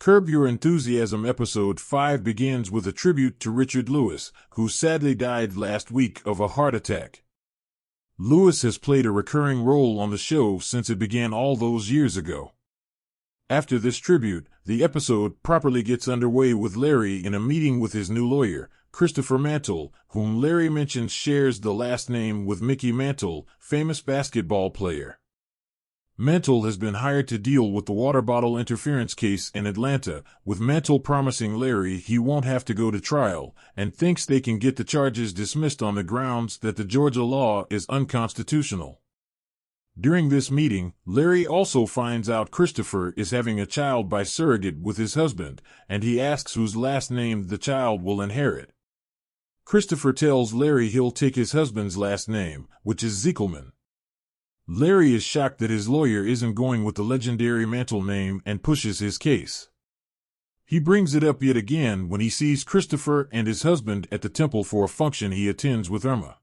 Curb Your Enthusiasm Episode 5 begins with a tribute to Richard Lewis, who sadly died last week of a heart attack. Lewis has played a recurring role on the show since it began all those years ago. After this tribute, the episode properly gets underway with Larry in a meeting with his new lawyer, Christopher Mantle, whom Larry mentions shares the last name with Mickey Mantle, famous basketball player. Mantle has been hired to deal with the water bottle interference case in Atlanta, with Mantle promising Larry he won't have to go to trial, and thinks they can get the charges dismissed on the grounds that the Georgia law is unconstitutional. During this meeting, Larry also finds out Christopher is having a child by surrogate with his husband, and he asks whose last name the child will inherit. Christopher tells Larry he'll take his husband's last name, which is Ziekelman. Larry is shocked that his lawyer isn't going with the legendary Mantle name and pushes his case. He brings it up yet again when he sees Christopher and his husband at the temple for a function he attends with Irma.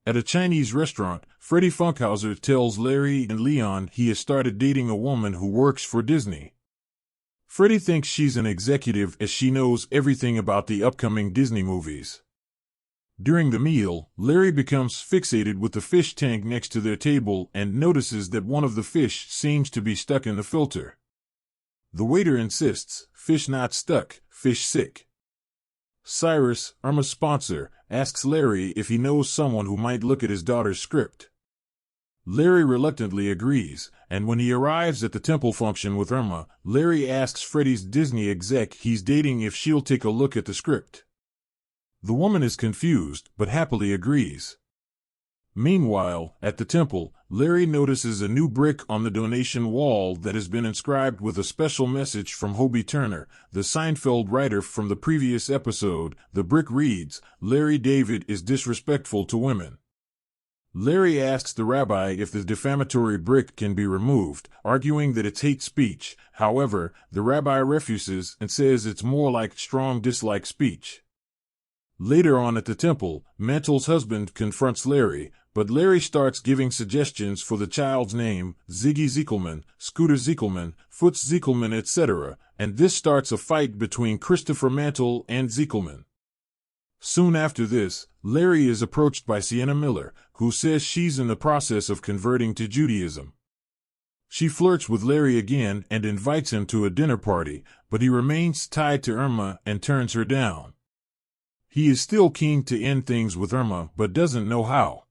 At a Chinese restaurant, Freddie Funkhauser tells Larry and Leon he has started dating a woman who works for Disney. Freddie thinks she's an executive as she knows everything about the upcoming Disney movies. During the meal, Larry becomes fixated with the fish tank next to their table and notices that one of the fish seems to be stuck in the filter. The waiter insists, "Fish not stuck, fish sick." Cyrus, Irma's sponsor, asks Larry if he knows someone who might look at his daughter's script. Larry reluctantly agrees, and when he arrives at the temple function with Irma, Larry asks Freddie's Disney exec he's dating if she'll take a look at the script. The woman is confused, but happily agrees. Meanwhile, at the temple, Larry notices a new brick on the donation wall that has been inscribed with a special message from Hobie Turner, the Seinfeld writer from the previous episode. The brick reads, "Larry David is disrespectful to women." Larry asks the rabbi if the defamatory brick can be removed, arguing that it's hate speech. However, the rabbi refuses and says it's more like strong dislike speech. Later on at the temple, Mantle's husband confronts Larry, but Larry starts giving suggestions for the child's name, Ziggy Ziekelman, Scooter Ziekelman, Foots Ziekelman, etc., and this starts a fight between Christopher Mantle and Ziekelman. Soon after this, Larry is approached by Sienna Miller, who says she's in the process of converting to Judaism. She flirts with Larry again and invites him to a dinner party, but he remains tied to Irma and turns her down. He is still keen to end things with Irma but doesn't know how.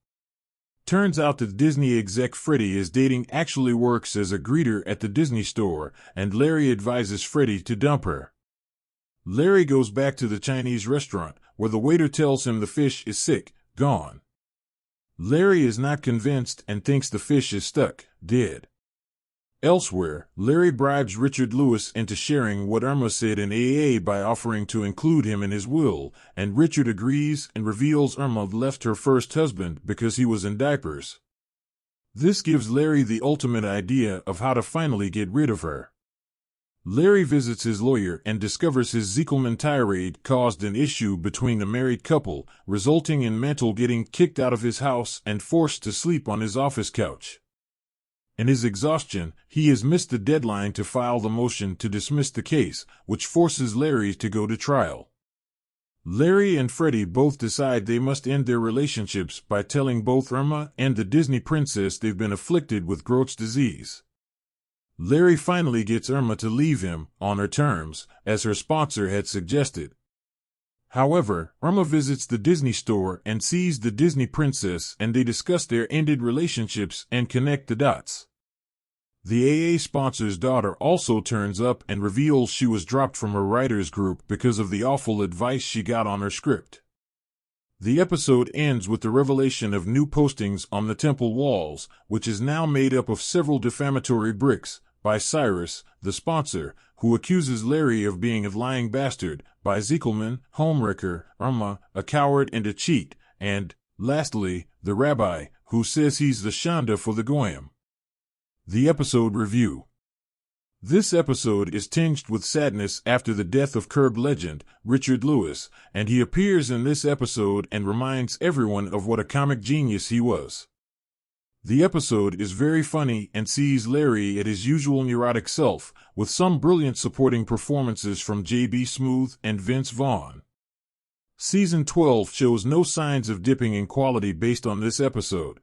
Turns out that Disney exec Freddie is dating actually works as a greeter at the Disney store, and Larry advises Freddie to dump her. Larry goes back to the Chinese restaurant, where the waiter tells him the fish is sick, gone. Larry is not convinced and thinks the fish is stuck, dead. Elsewhere, Larry bribes Richard Lewis into sharing what Irma said in AA by offering to include him in his will, and Richard agrees and reveals Irma left her first husband because he was in diapers. This gives Larry the ultimate idea of how to finally get rid of her. Larry visits his lawyer and discovers his Ziekelman tirade caused an issue between the married couple, resulting in Mantle getting kicked out of his house and forced to sleep on his office couch. In his exhaustion, he has missed the deadline to file the motion to dismiss the case, which forces Larry to go to trial. Larry and Freddie both decide they must end their relationships by telling both Irma and the Disney princess they've been afflicted with Grote's disease. Larry finally gets Irma to leave him, on her terms, as her sponsor had suggested. However, Irma visits the Disney store and sees the Disney princess, and they discuss their ended relationships and connect the dots. The AA sponsor's daughter also turns up and reveals she was dropped from her writers group because of the awful advice she got on her script. The episode ends with the revelation of new postings on the temple walls, which is now made up of several defamatory bricks, by Cyrus, the sponsor, who accuses Larry of being a lying bastard, by Ziekelman, homewrecker, Irma, a coward and a cheat, and, lastly, the rabbi, who says he's the Shanda for the Goyim. The episode review. This episode is tinged with sadness after the death of Curb legend, Richard Lewis, and he appears in this episode and reminds everyone of what a comic genius he was. The episode is very funny and sees Larry at his usual neurotic self, with some brilliant supporting performances from J.B. Smoove and Vince Vaughn. Season 12 shows no signs of dipping in quality based on this episode.